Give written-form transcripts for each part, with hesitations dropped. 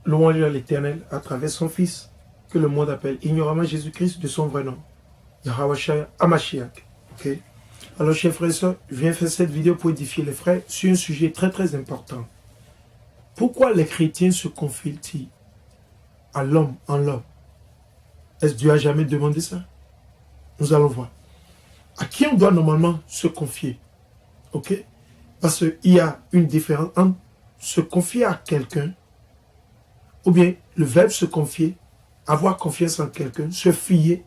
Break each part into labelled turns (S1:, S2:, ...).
S1: Louange à l'Éternel à travers son Fils, que le monde appelle ignoramment Jésus-Christ de son vrai nom, Yahweh Hamashiach. Ok. Alors, chers frères et sœurs, je viens faire cette vidéo pour édifier les frères sur un sujet très très important. Pourquoi les chrétiens se confient-ils à l'homme en l'homme? Est-ce que Dieu a jamais demandé ça? Nous allons voir. À qui on doit normalement se confier? Ok? Parce qu'il y a une différence entre se confier à quelqu'un, ou bien le verbe se confier, avoir confiance en quelqu'un, se fier,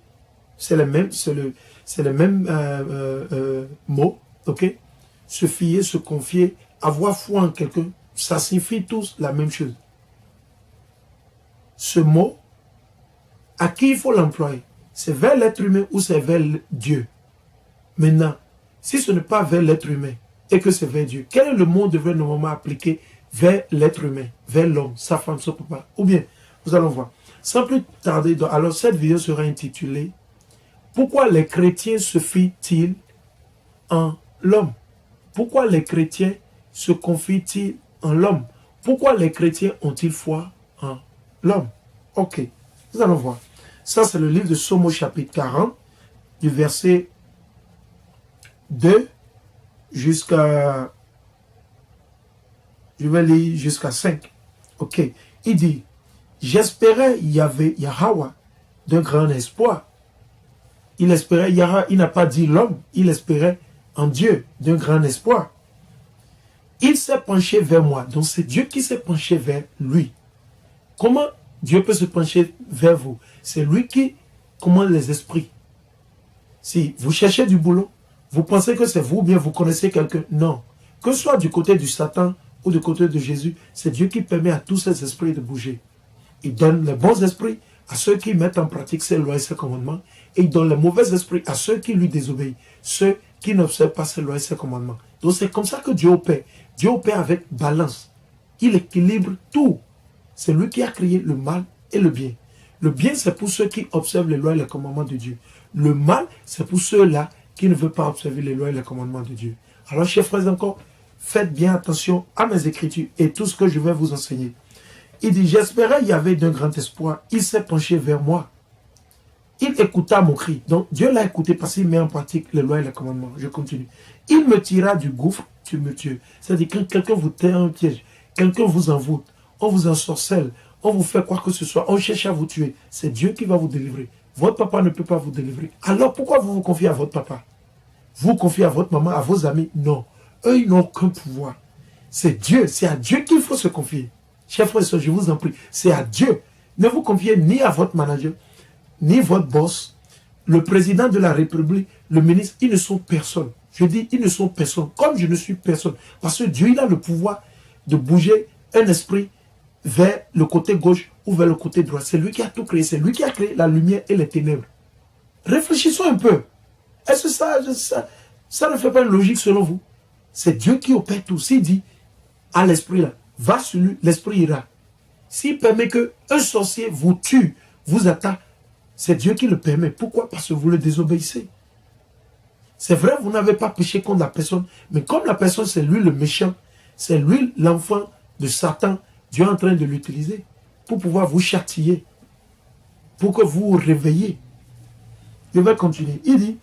S1: c'est le même mot, ok? Se fier, se confier, avoir foi en quelqu'un, ça signifie tous la même chose. Ce mot, à qui il faut l'employer? C'est vers l'être humain ou c'est vers Dieu? Maintenant, si ce n'est pas vers l'être humain et que c'est vers Dieu, quel est le mot devrait normalement appliquer vers l'être humain, vers l'homme, sa femme, son papa? Ou bien, nous allons voir. Sans plus tarder, alors cette vidéo sera intitulée « Pourquoi les chrétiens se fient-ils en l'homme » Pourquoi les chrétiens se confient-ils en l'homme? Pourquoi les chrétiens ont-ils foi en l'homme? Ok, nous allons voir. Ça, c'est le livre de Psaume chapitre 40, du verset 2 jusqu'à... Je vais lire jusqu'à 5. Ok, il dit, j'espérais Yahweh d'un grand espoir. Il espérait Yahweh, il n'a pas dit l'homme, il espérait en Dieu d'un grand espoir. Il s'est penché vers moi, donc c'est Dieu qui s'est penché vers lui. Comment Dieu peut se pencher vers vous? C'est lui qui commande les esprits. Si vous cherchez du boulot, vous pensez que c'est vous ou bien vous connaissez quelqu'un? Non. Que ce soit du côté du Satan ou du côté de Jésus, c'est Dieu qui permet à tous ces esprits de bouger. Il donne les bons esprits à ceux qui mettent en pratique ses lois et ses commandements, et il donne les mauvais esprits à ceux qui lui désobéissent, ceux qui n'observent pas ses lois et ses commandements. Donc c'est comme ça que Dieu opère. Dieu opère avec balance. Il équilibre tout. C'est lui qui a créé le mal et le bien. Le bien, c'est pour ceux qui observent les lois et les commandements de Dieu. Le mal, c'est pour ceux-là qui ne veulent pas observer les lois et les commandements de Dieu. Alors, chers frères encore, faites bien attention à mes écritures et tout ce que je vais vous enseigner. Il dit, j'espérais il y avait d'un grand espoir. Il s'est penché vers moi. Il écouta mon cri. Donc, Dieu l'a écouté parce qu'il met en pratique les lois et les commandements. Je continue. Il me tira du gouffre tumultueux. C'est-à-dire, quand quelqu'un vous tient un piège, quelqu'un vous envoûte, on vous ensorcelle, on vous fait quoi que ce soit, on cherche à vous tuer, c'est Dieu qui va vous délivrer. Votre papa ne peut pas vous délivrer. Alors, pourquoi vous vous confiez à votre papa? Vous confiez à votre maman, à vos amis? Non. Eux, ils n'ont aucun pouvoir. C'est Dieu. C'est à Dieu qu'il faut se confier. Chers frères et sœurs, je vous en prie, c'est à Dieu. Ne vous confiez ni à votre manager, ni votre boss, le président de la République, le ministre, ils ne sont personne. Je dis, ils ne sont personne, comme je ne suis personne. Parce que Dieu, il a le pouvoir de bouger un esprit vers le côté gauche ou vers le côté droit. C'est lui qui a tout créé. C'est lui qui a créé la lumière et les ténèbres. Réfléchissons un peu. Est-ce que ça ne fait pas une logique selon vous? C'est Dieu qui opère tout. S'il dit à l'esprit là, va sur lui, l'esprit ira. S'il permet qu'un sorcier vous tue, vous attaque, c'est Dieu qui le permet. Pourquoi? Parce que vous le désobéissez. C'est vrai, vous n'avez pas péché contre la personne, mais comme la personne, c'est lui le méchant, c'est lui l'enfant de Satan, Dieu est en train de l'utiliser pour pouvoir vous châtier, pour que vous vous réveillez. Je vais continuer. Il dit,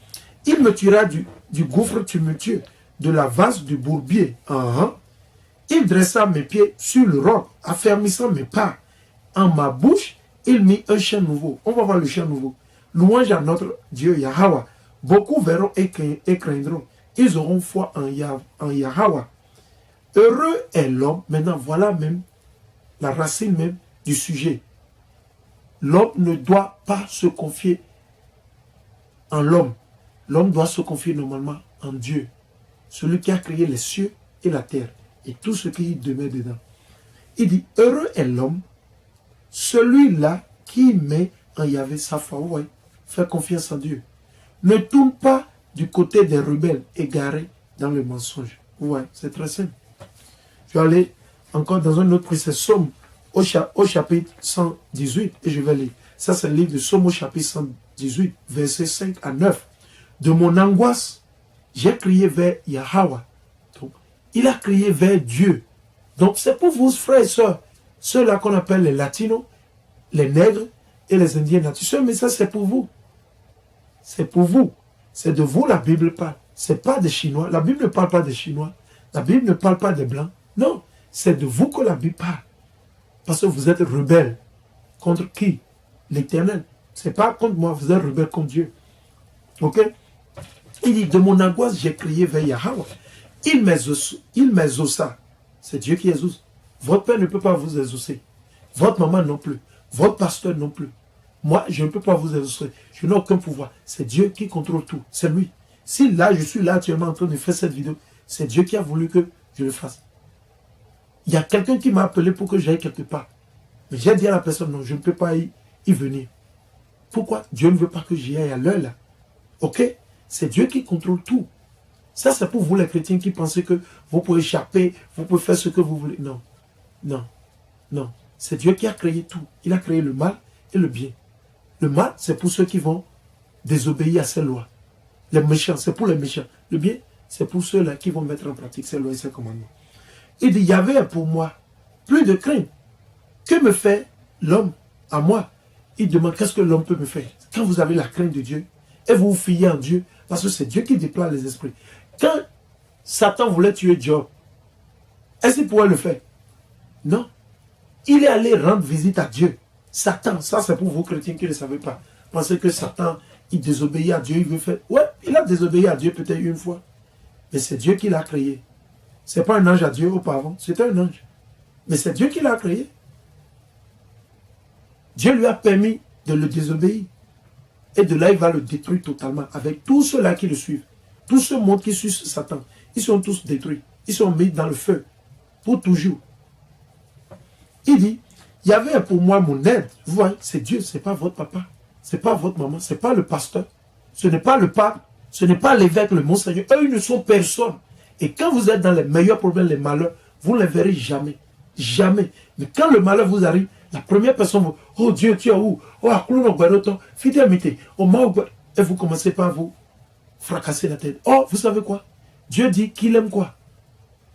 S1: il me tuera du gouffre tumultueux, de la vase du bourbier. Il dressa mes pieds sur le roc, affermissant mes pas. En ma bouche, il mit un chant nouveau. On va voir le chant nouveau. Louange à notre Dieu Yahweh. Beaucoup verront et craindront. Ils auront foi en Yahweh. Heureux est l'homme. Maintenant, voilà même la racine même du sujet. L'homme ne doit pas se confier en l'homme. L'homme doit se confier normalement en Dieu. Celui qui a créé les cieux et la terre. Et tout ce qui y demeure dedans. Il dit, heureux est l'homme, celui-là qui met en Yahvé sa foi. Ouais, fait confiance en Dieu. Ne tourne pas du côté des rebelles égarés dans le mensonge. Ouais, c'est très simple. Je vais aller encore dans un autre précis, Psaume au chapitre 118, et je vais lire. Ça, c'est le livre de Psaume au chapitre 118, versets 5 à 9. De mon angoisse, j'ai crié vers Yahweh. Donc, il a crié vers Dieu. Donc, c'est pour vous, frères et sœurs. Ceux-là qu'on appelle les latinos, les nègres et les indiens natifs. Ce message, c'est pour vous. C'est pour vous. C'est de vous la Bible parle. Ce n'est pas des Chinois. La Bible ne parle pas des Chinois. La Bible ne parle pas des Blancs. Non, c'est de vous que la Bible parle. Parce que vous êtes rebelles. Contre qui? L'Éternel. Ce n'est pas contre moi, vous êtes rebelles contre Dieu. Ok? Il dit, de mon angoisse, j'ai crié vers Yahweh. Il m'exauça. C'est Dieu qui exauce. Votre père ne peut pas vous exaucer. Votre maman non plus. Votre pasteur non plus. Moi, je ne peux pas vous exaucer. Je n'ai aucun pouvoir. C'est Dieu qui contrôle tout. C'est lui. Si là, je suis là actuellement en train de faire cette vidéo, c'est Dieu qui a voulu que je le fasse. Il y a quelqu'un qui m'a appelé pour que j'aille quelque part. Mais j'ai dit à la personne, non, je ne peux pas y venir. Pourquoi? Dieu ne veut pas que j'y aille à l'heure là. Ok? C'est Dieu qui contrôle tout. Ça, c'est pour vous les chrétiens qui pensez que vous pouvez échapper, vous pouvez faire ce que vous voulez. Non. Non. Non. C'est Dieu qui a créé tout. Il a créé le mal et le bien. Le mal, c'est pour ceux qui vont désobéir à ses lois. Les méchants, c'est pour les méchants. Le bien, c'est pour ceux-là qui vont mettre en pratique ses lois et ses commandements. Il dit, il y avait pour moi plus de crainte. Que me fait l'homme à moi? Il demande, qu'est-ce que l'homme peut me faire? Quand vous avez la crainte de Dieu, et vous vous fiez en Dieu, parce que c'est Dieu qui déploie les esprits. Quand Satan voulait tuer Job, est-ce qu'il pouvait le faire? Non. Il est allé rendre visite à Dieu. Satan, ça c'est pour vous chrétiens qui ne le savez pas. Pensez que Satan, il désobéit à Dieu, il veut faire... Ouais, il a désobéi à Dieu peut-être une fois. Mais c'est Dieu qui l'a créé. Ce n'est pas un ange à Dieu auparavant, c'était un ange. Mais c'est Dieu qui l'a créé. Dieu lui a permis de le désobéir. Et de là, il va le détruire totalement avec tous ceux-là qui le suivent. Tout ce monde qui suit Satan, ils sont tous détruits. Ils sont mis dans le feu pour toujours. Il dit, il y avait pour moi mon aide. Vous voyez, c'est Dieu, ce n'est pas votre papa. Ce n'est pas votre maman, ce n'est pas le pasteur. Ce n'est pas le pape. Ce n'est pas l'évêque, le monseigneur. Eux, ils ne sont personne. Et quand vous êtes dans les meilleurs problèmes, les malheurs, vous ne les verrez jamais. Jamais. Mais quand le malheur vous arrive, la première personne vous, oh Dieu, tu es où? Oh, fidélité. Et vous commencez par vous fracasser la tête. Oh, vous savez quoi? Dieu dit qu'il aime quoi?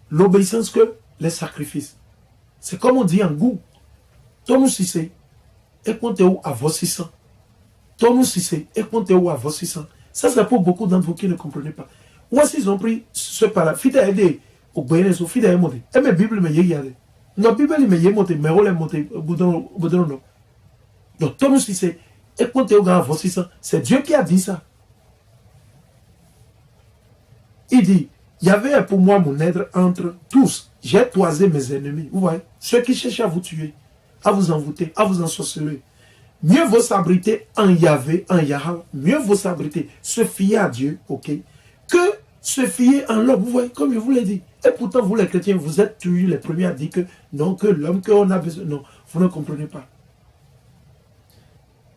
S1: L'obéissance que les sacrifices. C'est comme on dit en goût. Toi, si c'est, et comptez où à vos 600. Toi, si c'est, et comptez où à vos 600. Ça, c'est pour beaucoup d'entre vous qui ne comprenez pas. Ou s'ils ont pris ce par-là, fidèle au Bénézo, fidèle monté. Et mes Bibles me yéyade. La Bible me yémonté, mais on monté au bout non. Donc, toi, si c'est, et comptez où à vos 600. C'est Dieu qui a dit ça. Il dit, il y avait pour moi mon aide entre tous. J'ai toisé mes ennemis. Vous voyez, ceux qui cherchent à vous tuer, à vous envoûter, à vous ensorceler. Mieux vaut s'abriter en Yahvé, en Yahweh. Mieux vaut s'abriter, se fier à Dieu, ok, que se fier en l'homme. Vous voyez, comme je vous l'ai dit. Et pourtant, vous les chrétiens, vous êtes toujours les premiers à dire que non, que l'homme qu'on a besoin. Non, vous ne comprenez pas.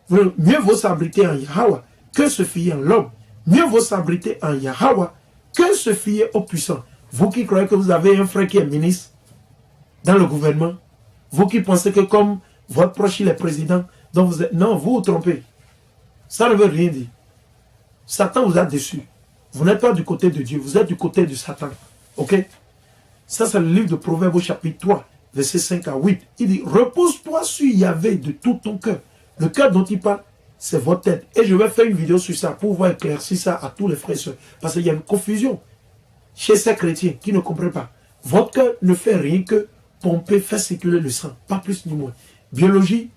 S1: Mieux vaut s'abriter en Yahweh que se fier en l'homme. Mieux vaut s'abriter en Yahweh que se fier au puissant. Vous qui croyez que vous avez un frère qui est ministre dans le gouvernement, vous qui pensez que comme votre proche il est président, donc vous êtes... Non, vous vous trompez. Ça ne veut rien dire. Satan vous a déçu. Vous n'êtes pas du côté de Dieu, vous êtes du côté de Satan. Ok? Ça, c'est le livre de Proverbes au chapitre 3, versets 5 à 8. Il dit, repose-toi sur Yahvé de tout ton cœur. Le cœur dont il parle, c'est votre tête. Et je vais faire une vidéo sur ça pour pouvoir éclaircir ça à tous les frères et sœurs. Parce qu'il y a une confusion chez ces chrétiens qui ne comprennent pas. Votre cœur ne fait rien que pomper, faire circuler le sang. Pas plus ni moins. Biologie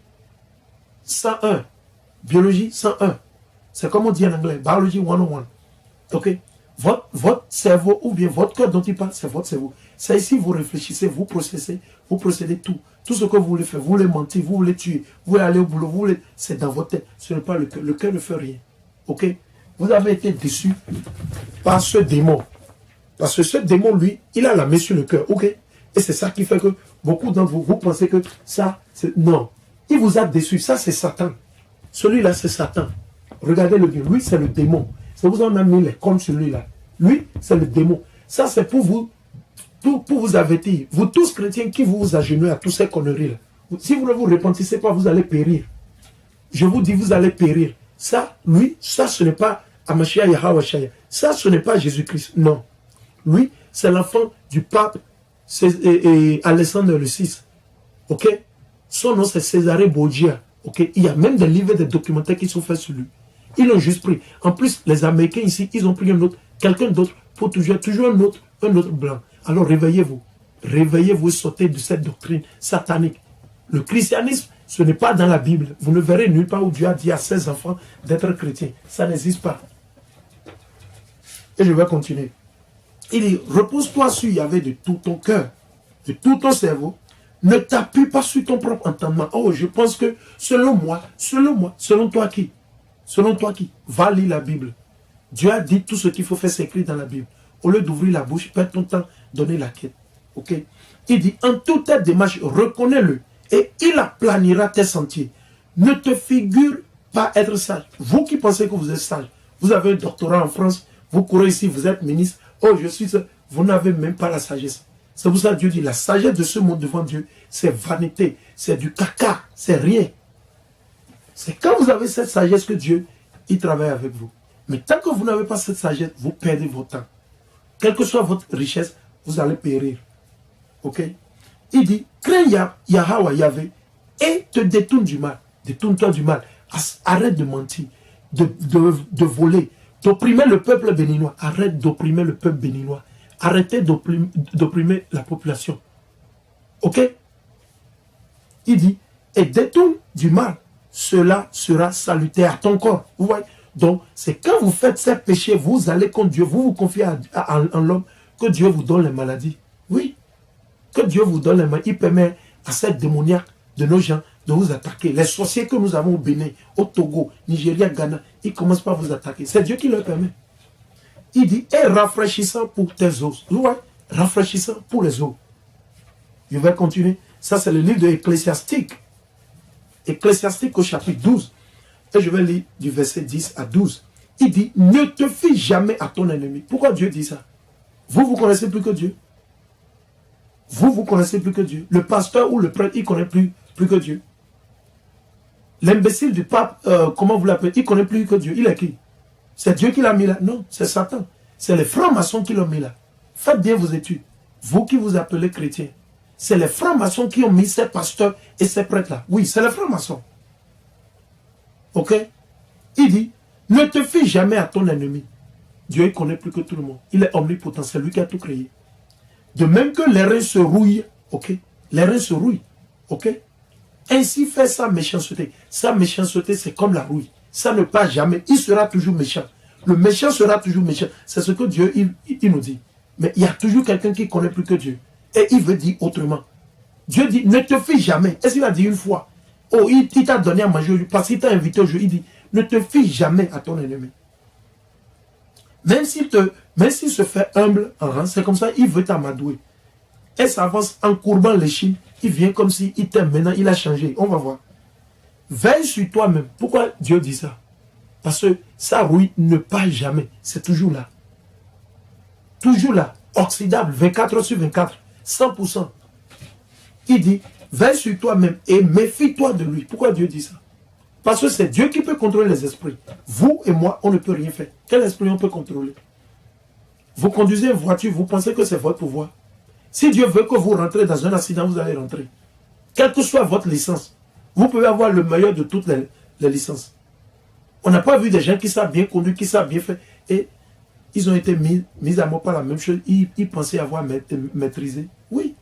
S1: 101. Biologie 101. C'est comme on dit en anglais. Biology 101. Ok? Votre cerveau ou bien votre cœur dont il parle, c'est votre cerveau. C'est ici vous réfléchissez, vous procédez tout. Tout ce que vous voulez faire, vous voulez mentir, vous voulez tuer, vous voulez aller au boulot, vous voulez... C'est dans votre tête. Ce n'est pas le cœur. Le cœur ne fait rien. Ok? Vous avez été déçu par ce démon. Parce que ce démon, lui, il a la main sur le cœur. Ok? Et c'est ça qui fait que beaucoup d'entre vous, vous pensez que ça, c'est... Non. Il vous a déçu. Ça, c'est Satan. Celui-là, c'est Satan. Regardez-le bien. Lui, c'est le démon. C'est vous en avez mis les cornes sur lui-là. Lui, c'est le démon. Ça, c'est pour vous, pour vous avertir. Vous tous chrétiens qui vous agenouillez à toutes ces conneries-là. Si vous ne vous repentissez pas, vous allez périr. Je vous dis, vous allez périr. Ça, lui, ça, ce n'est pas Amashia Yahweh Shaya. Ça, ce n'est pas Jésus-Christ. Non. Lui, c'est l'enfant du pape Alexandre VI. Ok? Son nom, c'est Cesare Borgia. Ok? Il y a même des livres et des documentaires qui sont faits sur lui. Ils l'ont juste pris. En plus, les Américains ici, ils ont pris un autre, quelqu'un d'autre pour toujours un autre blanc. Alors réveillez-vous. Réveillez-vous et sortez de cette doctrine satanique. Le christianisme, ce n'est pas dans la Bible. Vous ne verrez nulle part où Dieu a dit à ses enfants d'être chrétiens. Ça n'existe pas. Et je vais continuer. Il dit, repose-toi sur Yahvé de tout ton cœur, de tout ton cerveau. Ne t'appuie pas sur ton propre entendement. Oh, je pense que selon toi qui? Selon toi qui? Va lire la Bible. Dieu a dit tout ce qu'il faut faire, c'est écrit dans la Bible. Au lieu d'ouvrir la bouche, perds ton temps, donner la quête. Ok? Il dit, en toute ta démarche, reconnais-le et il aplanira tes sentiers. Ne te figure pas être sage. Vous qui pensez que vous êtes sage, vous avez un doctorat en France, vous courez ici, vous êtes ministre, oh je suis sage. Vous n'avez même pas la sagesse. C'est pour ça que Dieu dit, la sagesse de ce monde devant Dieu, c'est vanité, c'est du caca, c'est rien. C'est quand vous avez cette sagesse que Dieu, il travaille avec vous. Mais tant que vous n'avez pas cette sagesse, vous perdez votre temps. Quelle que soit votre richesse, vous allez périr. Ok? Il dit, crains Yahweh, Yahvé, et te détourne du mal. Détourne-toi du mal. Arrête de mentir, de voler, d'opprimer le peuple béninois. Arrête d'opprimer le peuple béninois. Arrêtez d'opprimer la population. Ok? Il dit, et détourne du mal. Cela sera salutaire à ton corps. Vous voyez? Donc, c'est quand vous faites ces péchés, vous allez contre Dieu, vous vous confiez en l'homme, que Dieu vous donne les maladies. Oui. Que Dieu vous donne les maladies. Il permet à cette démoniaque de nos gens de vous attaquer. Les sorciers que nous avons au Bénin, au Togo, Nigeria, Ghana, ils commencent par vous attaquer. C'est Dieu qui leur permet. Il dit, et rafraîchissant pour tes os. Vous voyez? Rafraîchissant pour les os. Je vais continuer. Ça, c'est le livre de Ecclésiastique. Ecclésiastique au chapitre 12. Et je vais lire du verset 10 à 12. Il dit, ne te fie jamais à ton ennemi. Pourquoi Dieu dit ça? Vous connaissez plus que Dieu. Vous connaissez plus que Dieu. Le pasteur ou le prêtre, il ne connaît plus que Dieu. L'imbécile du pape, comment vous l'appelez, il ne connaît plus que Dieu. Il est qui? C'est Dieu qui l'a mis là? Non, c'est Satan. C'est les francs-maçons qui l'ont mis là. Faites bien vos études. Vous qui vous appelez chrétiens. C'est les francs-maçons qui ont mis ces pasteurs et ces prêtres-là. Oui, c'est les francs-maçons. Ok? Il dit, ne te fie jamais à ton ennemi. Dieu, il connaît plus que tout le monde. Il est omnipotent, c'est lui qui a tout créé. De même que les reins se rouillent, ok? Les reins se rouillent, ok? Ainsi fait sa méchanceté. Sa méchanceté, c'est comme la rouille. Ça ne passe jamais. Il sera toujours méchant. Le méchant sera toujours méchant. C'est ce que Dieu, il nous dit. Mais il y a toujours quelqu'un qui connaît plus que Dieu. Et il veut dire autrement. Dieu dit, ne te fie jamais. Est-ce qu'il a dit une fois? Oh, il t'a donné à manger, parce qu'il t'a invité au jeu. Il dit, ne te fie jamais à ton ennemi. Même s'il se fait humble en rang, c'est comme ça, il veut t'amadouer. Et ça avance en courbant l'échine. Il vient comme s'il t'aime. Maintenant, il a changé. On va voir. Veille sur toi-même. Pourquoi Dieu dit ça? Parce que sa rouille ne passe jamais. C'est toujours là. Toujours là. Oxydable, 24 heures sur 24. 100%. Il dit, veille sur toi-même et méfie-toi de lui. Pourquoi Dieu dit ça? Parce que c'est Dieu qui peut contrôler les esprits. Vous et moi, on ne peut rien faire. Quel esprit on peut contrôler? Vous conduisez une voiture, vous pensez que c'est votre pouvoir. Si Dieu veut que vous rentrez dans un accident, vous allez rentrer. Quelle que soit votre licence, vous pouvez avoir le meilleur de toutes les licences. On n'a pas vu des gens qui savent bien conduire, qui savent bien faire. Et ils ont été mis à mort par la même chose. Ils pensaient avoir maîtrisé. Oui.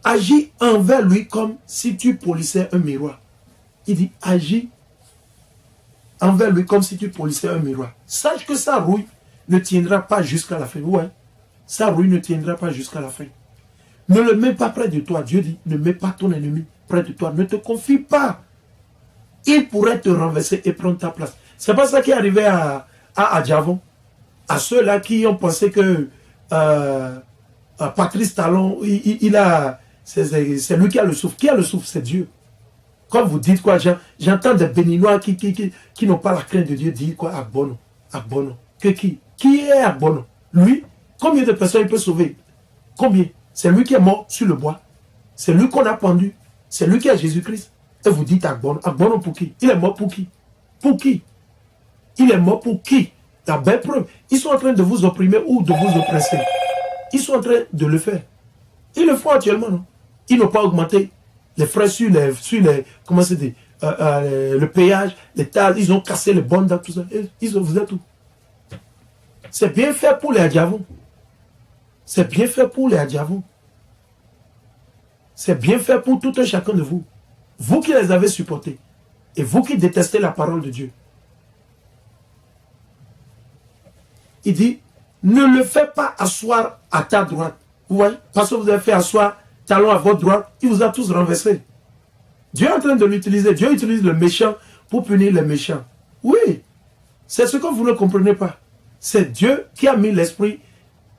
S1: Agis envers lui comme si tu polissais un miroir. Il dit, agis envers lui comme si tu polissais un miroir. Sache que sa rouille ne tiendra pas jusqu'à la fin. Ouais. Sa rouille ne tiendra pas jusqu'à la fin. Ne le mets pas près de toi. Dieu dit, ne mets pas ton ennemi près de toi. Ne te confie pas. Il pourrait te renverser et prendre ta place. C'est pas ça qui est arrivé à Adjavon. À ceux-là qui ont pensé que Patrice Talon, c'est lui qui a le souffle. Qui a le souffle? C'est Dieu. Comme vous dites quoi, j'entends des Béninois qui n'ont pas la crainte de Dieu dire quoi? Agbono. Agbono. Que qui? Qui est Agbono? Lui? Combien de personnes il peut sauver? Combien? C'est lui qui est mort sur le bois. C'est lui qu'on a pendu. C'est lui qui est Jésus-Christ. Et vous dites Agbono. Agbono pour qui? Il est mort pour qui? Pour qui? Il est mort pour qui? La belle preuve. Ils sont en train de vous opprimer ou de vous oppresser. Ils sont en train de le faire. Ils le font actuellement, non? Ils n'ont pas augmenté les frais sur les comment c'est dit, le péage, les taxes, ils ont cassé les bonnes, tout ça. Ils ont fait tout. C'est bien fait pour les Adjavons. C'est bien fait pour les Adjavons. C'est bien fait pour tout un chacun de vous. Vous qui les avez supportés. Et vous qui détestez la parole de Dieu. Il dit, ne le fais pas asseoir à ta droite. Vous voyez, parce que vous avez fait asseoir talon à votre droite, il vous a tous renversés. Dieu est en train de l'utiliser. Dieu utilise le méchant pour punir les méchants. Oui, c'est ce que vous ne comprenez pas. C'est Dieu qui a mis l'esprit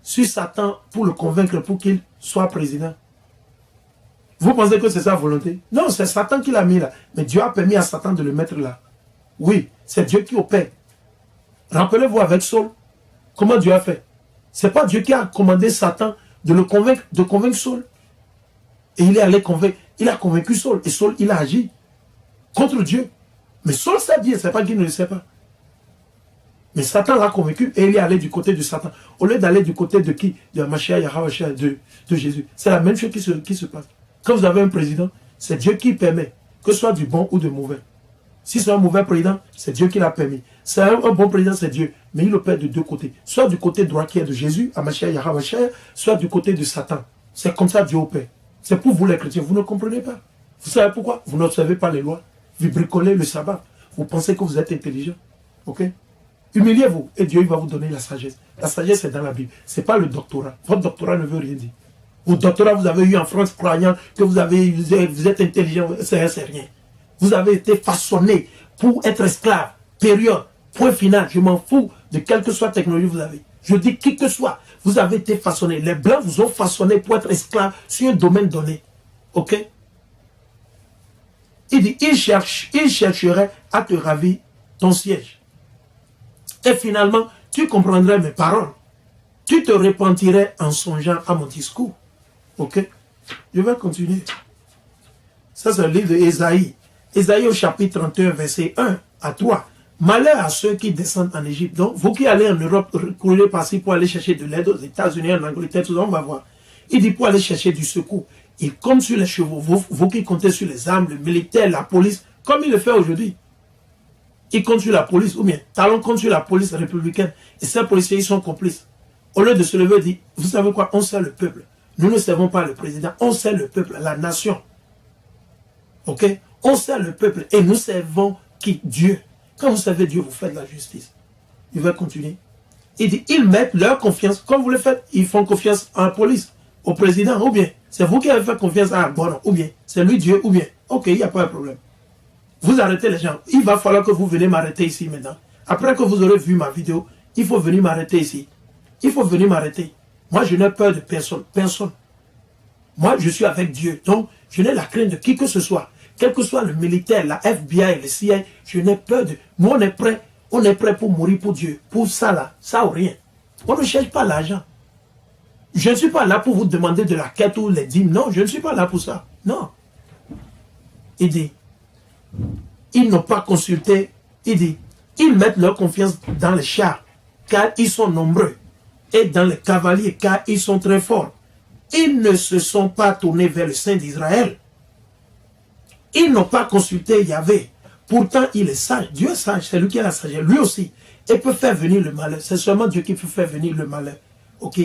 S1: sur Satan pour le convaincre, pour qu'il soit président. Vous pensez que c'est sa volonté? Non, c'est Satan qui l'a mis là. Mais Dieu a permis à Satan de le mettre là. Oui, c'est Dieu qui opère. Rappelez-vous avec Saul, comment Dieu a fait. C'est pas Dieu qui a commandé Satan de le convaincre, de convaincre Saul. Et il est allé convaincre, il a convaincu Saul. Et Saul, il a agi contre Dieu. Mais Saul sait bien, c'est pas qu'il ne le sait pas. Mais Satan l'a convaincu et il est allé du côté de Satan. Au lieu d'aller du côté de qui? De Mashiach, Yahweh, de Jésus. C'est la même chose qui se passe. Quand vous avez un président, c'est Dieu qui permet, que ce soit du bon ou du mauvais. Si c'est un mauvais président, c'est Dieu qui l'a permis. C'est un bon président, c'est Dieu. Mais il opère de deux côtés. Soit du côté droit qui est de Jésus, Mashiach, Yahweh, soit du côté de Satan. C'est comme ça Dieu opère. C'est pour vous les chrétiens, vous ne comprenez pas. Vous savez pourquoi? Vous n'observez pas les lois. Vous bricolez le sabbat. Vous pensez que vous êtes intelligent. Ok? Humiliez-vous et Dieu il va vous donner la sagesse. La sagesse c'est dans la Bible. Ce n'est pas le doctorat. Votre doctorat ne veut rien dire. Votre doctorat vous avez eu en France croyant que vous êtes intelligent, c'est rien. Vous avez été façonné pour être esclave. Période. Point final. Je m'en fous de quelle que soit la technologie que vous avez. Je dis qui que soit. Vous avez été façonné. Les Blancs vous ont façonné pour être esclave sur un domaine donné. Ok? Il dit, il chercherait à te ravir ton siège. Et finalement, tu comprendrais mes paroles. Tu te repentirais en songeant à mon discours. Ok? Je vais continuer. Ça, c'est le livre d'Ésaïe. Ésaïe au chapitre 31, verset 1 à 3. Malheur à ceux qui descendent en Égypte. Donc, vous qui allez en Europe, courez par-ci pour aller chercher de l'aide aux États-Unis, en Angleterre, tout ça, on va voir. Il dit pour aller chercher du secours. Il compte sur les chevaux. Vous qui comptez sur les armes, le militaire, la police, comme il le fait aujourd'hui. Il compte sur la police, ou bien Talon compte sur la police républicaine. Et ces policiers, ils sont complices. Au lieu de se lever et dire, vous savez quoi, on sert le peuple. Nous ne servons pas le président, on sert le peuple, la nation. Ok? On sert le peuple et nous servons qui? Dieu. Quand vous servez Dieu, vous faites la justice. Il va continuer. Il dit, ils mettent leur confiance, comme vous le faites, ils font confiance en la police, au président, ou bien c'est vous qui avez fait confiance à Bono, ou bien c'est lui Dieu, ou bien, ok, il n'y a pas de problème. Vous arrêtez les gens. Il va falloir que vous venez m'arrêter ici maintenant. Après que vous aurez vu ma vidéo, il faut venir m'arrêter ici. Il faut venir m'arrêter. Moi, je n'ai peur de personne. Personne. Moi, je suis avec Dieu. Donc, je n'ai la crainte de qui que ce soit. Quel que soit le militaire, la FBI, le CIA, je n'ai peur de... Nous, on est prêt. On est prêt pour mourir pour Dieu. Pour ça, là. Ça ou rien. On ne cherche pas l'argent. Je ne suis pas là pour vous demander de la quête ou les dîmes. Non, je ne suis pas là pour ça. Non. Il dit... Ils n'ont pas consulté. Il dit, ils mettent leur confiance dans les chars, car ils sont nombreux, et dans les cavaliers, car ils sont très forts. Ils ne se sont pas tournés vers le Saint d'Israël. Ils n'ont pas consulté Yahvé. Pourtant, il est sage. Dieu est sage, c'est lui qui a la sagesse. Lui aussi, il peut faire venir le malheur. C'est seulement Dieu qui peut faire venir le malheur. Ok?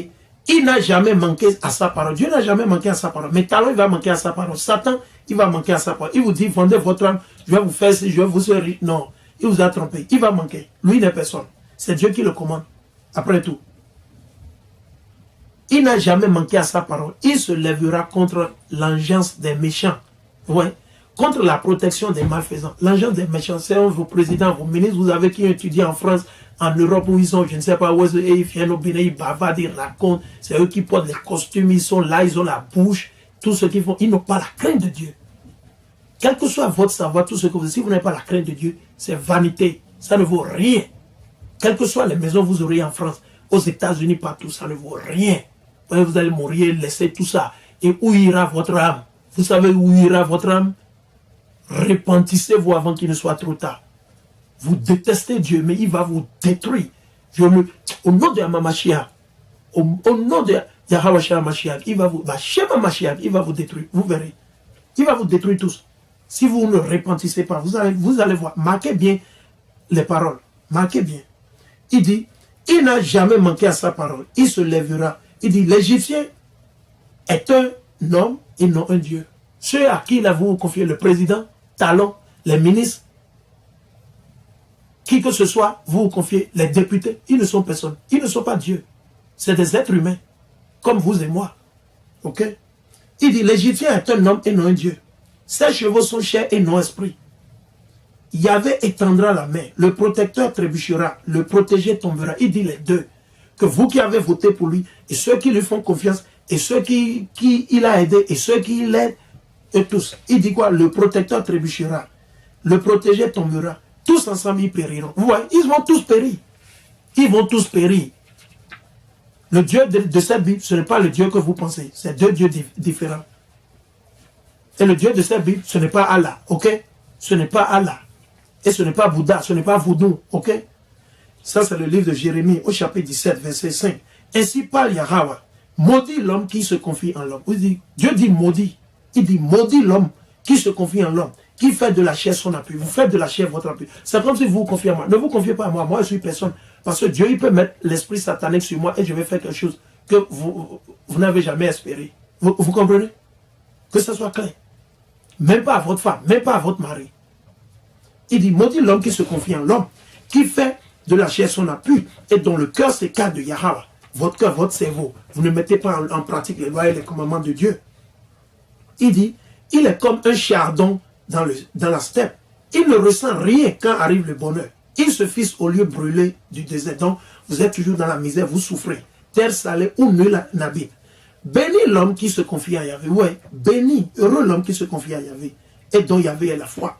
S1: Il n'a jamais manqué à sa parole. Dieu n'a jamais manqué à sa parole. Mais Talon, il va manquer à sa parole. Satan, il va manquer à sa parole. Il vous dit, vendez votre âme, je vais vous faire ci, je vais vous faire... Non, il vous a trompé. Il va manquer. Lui, il n'est personne. C'est Dieu qui le commande. Après tout. Il n'a jamais manqué à sa parole. Il se lèvera contre l'engeance des méchants. Ouais. Contre la protection des malfaisants. L'engeance des méchants, c'est vos présidents, vos ministres, vous avez qui ont étudié en France, en Europe où ils sont, je ne sais pas où ils viennent au Bénin, ils bavardent, ils racontent. C'est eux qui portent les costumes, ils sont là, ils ont la bouche. Tout ce qu'ils font, ils n'ont pas la crainte de Dieu. Quel que soit votre savoir, tout ce que vous... Si vous n'avez pas la crainte de Dieu, c'est vanité. Ça ne vaut rien. Quelles que soient les maisons que vous aurez en France, aux États-Unis, partout, ça ne vaut rien. Vous allez mourir, laisser tout ça. Et où ira votre âme? Vous savez où ira votre âme? Repentissez-vous avant qu'il ne soit trop tard. Vous détestez Dieu, mais il va vous détruire. Au nom de Mamachia, au nom de... Yahweh Mashiach, il va vous, Mashiach, il va vous détruire, vous verrez. Il va vous détruire tous. Si vous ne repentissez pas, vous allez voir. Marquez bien les paroles. Marquez bien. Il dit, il n'a jamais manqué à sa parole. Il se lèvera. Il dit, l'Égyptien est un homme et non un Dieu. Ceux à qui il a vous confié, le président, Talon, les ministres, qui que ce soit, vous confiez, les députés, ils ne sont personne. Ils ne sont pas Dieu. C'est des êtres humains, comme vous et moi. Ok? Il dit, l'Égyptien est un homme et non un Dieu. Ses chevaux sont chair et non esprit. Yahvé étendra la main, le protecteur trébuchera, le protégé tombera. Il dit les deux. Que vous qui avez voté pour lui, et ceux qui lui font confiance, et ceux qui il a aidé, et ceux qui l'aident, et tous. Il dit quoi? Le protecteur trébuchera, le protégé tombera. Tous ensemble, ils périront. Vous voyez, ils vont tous périr. Ils vont tous périr. Le Dieu de cette Bible, ce n'est pas le Dieu que vous pensez. C'est deux dieux différents. Et le Dieu de cette Bible, ce n'est pas Allah, ok? Ce n'est pas Allah. Et ce n'est pas Bouddha, ce n'est pas Voodoo, ok? Ça, c'est le livre de Jérémie, au chapitre 17, verset 5. Ainsi parle Yahweh. Maudit l'homme qui se confie en l'homme. Dieu dit maudit. Il dit maudit l'homme qui se confie en l'homme, qui fait de la chair son appui. Vous faites de la chair votre appui. C'est comme si vous vous confiez à moi. Ne vous confiez pas à moi. Moi, je suis personne. Parce que Dieu, il peut mettre l'esprit satanique sur moi et je vais faire quelque chose que vous n'avez jamais espéré. Vous comprenez? Que ce soit clair. Même pas à votre femme, même pas à votre mari. Il dit, maudit l'homme qui se confie en l'homme, qui fait de la chair son appui, et dont le cœur s'écarte de Yahweh. Votre cœur, votre cerveau. Vous ne mettez pas en pratique les lois et les commandements de Dieu. Il dit, il est comme un chardon dans la steppe. Il ne ressent rien quand arrive le bonheur. Il se fixe au lieu brûlé du désert. Donc, vous êtes toujours dans la misère, vous souffrez. Terre salée où nul n'habite. Béni l'homme qui se confie à Yahvé. Ouais, béni, heureux l'homme qui se confie à Yahvé. Et dont Yahvé est la foi.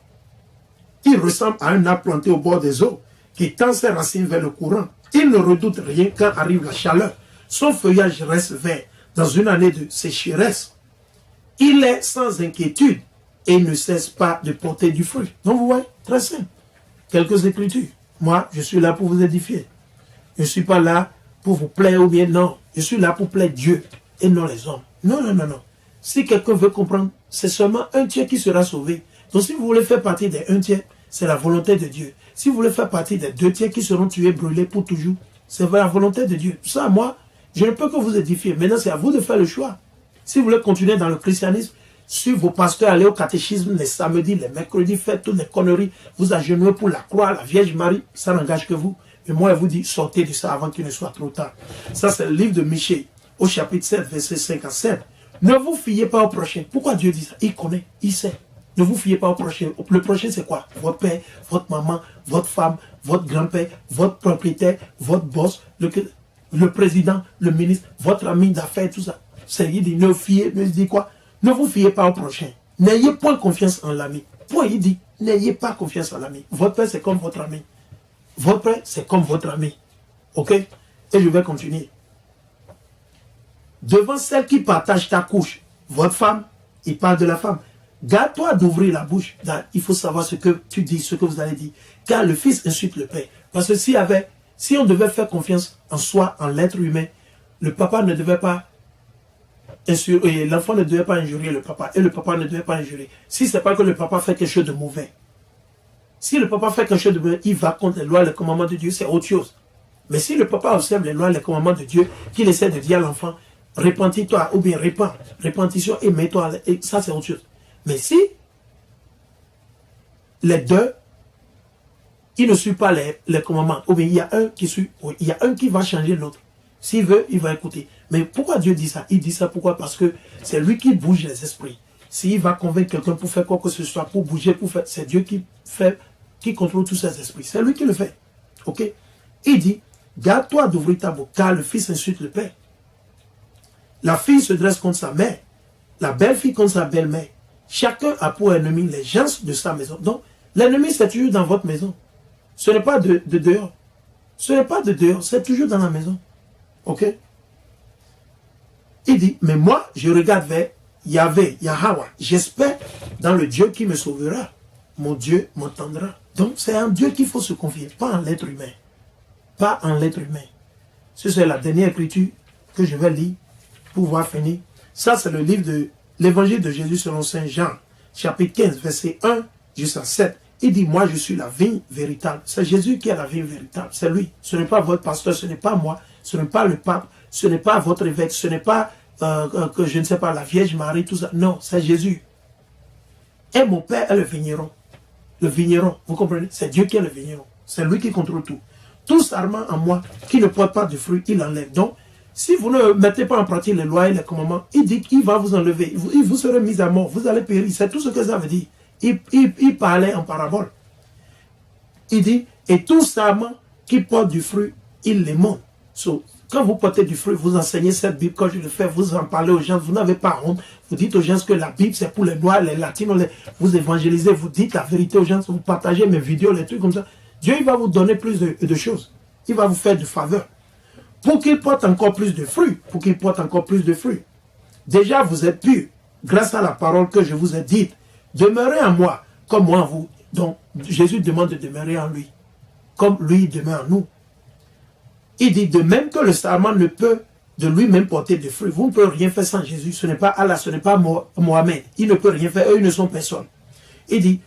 S1: Il ressemble à un arbre planté au bord des eaux, qui tend ses racines vers le courant. Il ne redoute rien quand arrive la chaleur. Son feuillage reste vert dans une année de sécheresse. Il est sans inquiétude et il ne cesse pas de porter du fruit. Donc vous voyez, très simple. Quelques écritures. Moi, je suis là pour vous édifier. Je ne suis pas là pour vous plaire ou bien non. Je suis là pour plaire Dieu et non les hommes. Non, non, non, non. Si quelqu'un veut comprendre, c'est seulement un tiers qui sera sauvé. Donc si vous voulez faire partie des un tiers, c'est la volonté de Dieu. Si vous voulez faire partie des deux tiers qui seront tués, brûlés pour toujours, c'est la volonté de Dieu. Ça, moi, je ne peux que vous édifier. Maintenant, c'est à vous de faire le choix. Si vous voulez continuer dans le christianisme, suivre vos pasteurs, aller au catéchisme les samedis, les mercredis, faites toutes les conneries, vous agenouillez pour la croix, la Vierge Marie, ça n'engage que vous. Et moi, je vous dis, sortez de ça avant qu'il ne soit trop tard. Ça, c'est le livre de Michée, au chapitre 7, verset 5 à 7. Ne vous fiez pas au prochain. Pourquoi Dieu dit ça? Il connaît, il sait. Ne vous fiez pas au prochain. Le prochain, c'est quoi? Votre père, votre maman, votre femme, votre grand-père, votre propriétaire, votre boss, le président, le ministre, votre ami d'affaires, tout ça. Il dit, ne dit quoi? Ne vous fiez pas au prochain. N'ayez point confiance en l'ami. Point, il dit, n'ayez pas confiance en l'ami. Votre père, c'est comme votre ami. Votre père, c'est comme votre ami. Ok? Et je vais continuer. Devant celle qui partage ta couche, votre femme, il parle de la femme. Garde-toi d'ouvrir la bouche. Il faut savoir ce que tu dis, ce que vous allez dire. Car le fils insulte le père. Parce que si on devait faire confiance en soi, en l'être humain, le papa ne devait pas l'enfant ne devait pas injurier le papa. Et le papa ne devait pas injurier. Si ce n'est pas que le papa fait quelque chose de mauvais. Si le papa fait quelque chose de mauvais, il va contre les lois et les commandements de Dieu, c'est autre chose. Mais si le papa observe les lois et les commandements de Dieu, qu'il essaie de dire à l'enfant, repentis-toi, ou bien répands, repentition et mets-toi, et ça c'est autre chose. Mais si les deux, ils ne suivent pas les commandements, ou bien il y a un qui suit, il y a un qui va changer l'autre. S'il veut, il va écouter. Mais pourquoi Dieu dit ça? Il dit ça pourquoi? Parce que c'est lui qui bouge les esprits. S'il va convaincre quelqu'un pour faire quoi que ce soit, pour bouger, pour faire, c'est Dieu qui contrôle tous ces esprits. C'est lui qui le fait. Ok? Il dit, garde-toi d'ouvrir ta bouche, car le fils insulte le père. La fille se dresse contre sa mère. La belle-fille contre sa belle-mère. Chacun a pour ennemi les gens de sa maison. Donc, l'ennemi, c'est toujours dans votre maison. Ce n'est pas de dehors. Ce n'est pas de dehors, c'est toujours dans la maison. Ok? Il dit, mais moi, je regarde vers Yahvé, Yahweh. J'espère dans le Dieu qui me sauvera. Mon Dieu m'entendra. Donc, c'est en Dieu qu'il faut se confier, pas en l'être humain. Pas en l'être humain. C'est la dernière écriture que je vais lire pouvoir finir. Ça, c'est le livre de l'évangile de Jésus selon Saint Jean, chapitre 15, verset 1 jusqu'à 7. Il dit, moi, je suis la vigne véritable. C'est Jésus qui est la vigne véritable. C'est lui. Ce n'est pas votre pasteur, ce n'est pas moi, ce n'est pas le pape, ce n'est pas votre évêque, ce n'est pas, que je ne sais pas, la Vierge Marie, tout ça. Non, c'est Jésus. Et mon Père est le vigneron. Le vigneron, vous comprenez? C'est Dieu qui est le vigneron. C'est lui qui contrôle tout. Tout sarment en moi qui ne porte pas de fruits, il enlève. Donc, si vous ne mettez pas en pratique les lois et les commandements, il dit qu'il va vous enlever. Vous serez mis à mort. Vous allez périr. C'est tout ce que ça veut dire. Il parlait en parabole. Il dit, et tout sarment qui porte du fruit, il les montre. So, quand vous portez du fruit, vous enseignez cette Bible, quand je le fais, vous en parlez aux gens, vous n'avez pas honte. Vous dites aux gens que la Bible, c'est pour les Noirs, les Latinos, vous évangélisez, vous dites la vérité aux gens, vous partagez mes vidéos, les trucs comme ça. Dieu, il va vous donner plus de choses. Il va vous faire de faveur. Pour qu'il porte encore plus de fruits. Pour qu'il porte encore plus de fruits. Déjà, vous êtes purs, grâce à la parole que je vous ai dite. Demeurez en moi, comme moi en vous. Donc, Jésus demande de demeurer en lui, comme lui demeure en nous. Il dit de même que le sarment ne peut de lui-même porter de fruits. Vous ne pouvez rien faire sans Jésus. Ce n'est pas Allah, ce n'est pas Mohamed. Il ne peut rien faire. Eux, ils ne sont personne. Il dit,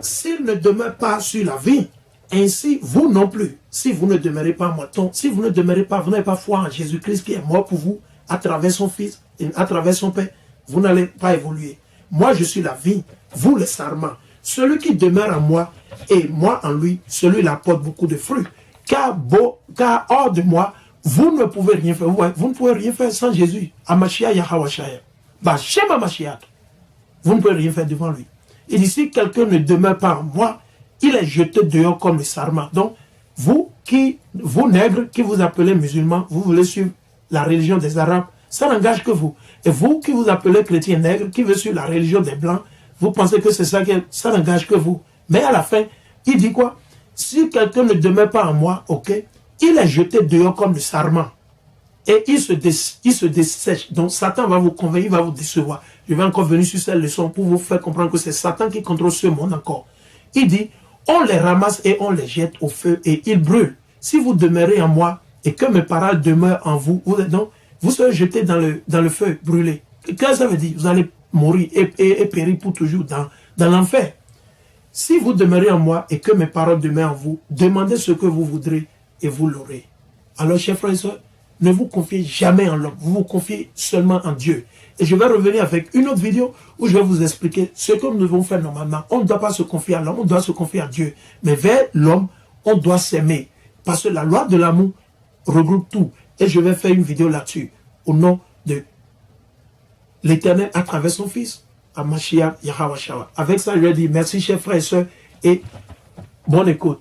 S1: s'il ne demeure pas sur la vigne, ainsi vous non plus. Si vous ne demeurez pas en moi, si vous ne demeurez pas, vous n'avez pas foi en Jésus-Christ qui est mort pour vous, à travers son Fils, et à travers son Père, vous n'allez pas évoluer. Moi, je suis la vigne, vous le sarment. Celui qui demeure en moi et moi en lui, celui-là porte beaucoup de fruits. Car hors de moi, vous ne pouvez rien faire. Vous ne pouvez rien faire sans Jésus. Amashia Yahawashaya. Shema Mashiach. Vous ne pouvez rien faire devant lui. Et si quelqu'un ne demeure pas en moi, il est jeté dehors comme le sarment. Donc, vous nègres, qui vous appelez musulmans, vous voulez suivre la religion des Arabes, ça n'engage que vous. Et vous qui vous appelez chrétiens nègres, qui veut suivre la religion des Blancs, vous pensez que c'est ça, ça n'engage que vous. Mais à la fin, il dit quoi? Si quelqu'un ne demeure pas en moi, ok, il est jeté dehors comme le sarment. Et il se dessèche. Donc Satan va vous convaincre, il va vous décevoir. Je vais encore venir sur cette leçon pour vous faire comprendre que c'est Satan qui contrôle ce monde encore. Il dit, on les ramasse et on les jette au feu et ils brûlent. Si vous demeurez en moi et que mes paroles demeurent en vous, vous serez jetés dans le feu brûlé. Qu'est-ce que ça veut dire? Vous allez mourir et périr pour toujours dans l'enfer. Si vous demeurez en moi et que mes paroles demeurent en vous, demandez ce que vous voudrez et vous l'aurez. Alors, chers frères et sœurs, ne vous confiez jamais en l'homme, vous vous confiez seulement en Dieu. Et je vais revenir avec une autre vidéo où je vais vous expliquer ce que nous devons faire normalement. On ne doit pas se confier à l'homme, on doit se confier à Dieu. Mais vers l'homme, on doit s'aimer. Parce que la loi de l'amour regroupe tout. Et je vais faire une vidéo là-dessus, au nom de l'Éternel à travers son Fils. Avec ça, je vais dire merci, chers frères et sœurs, et bonne écoute.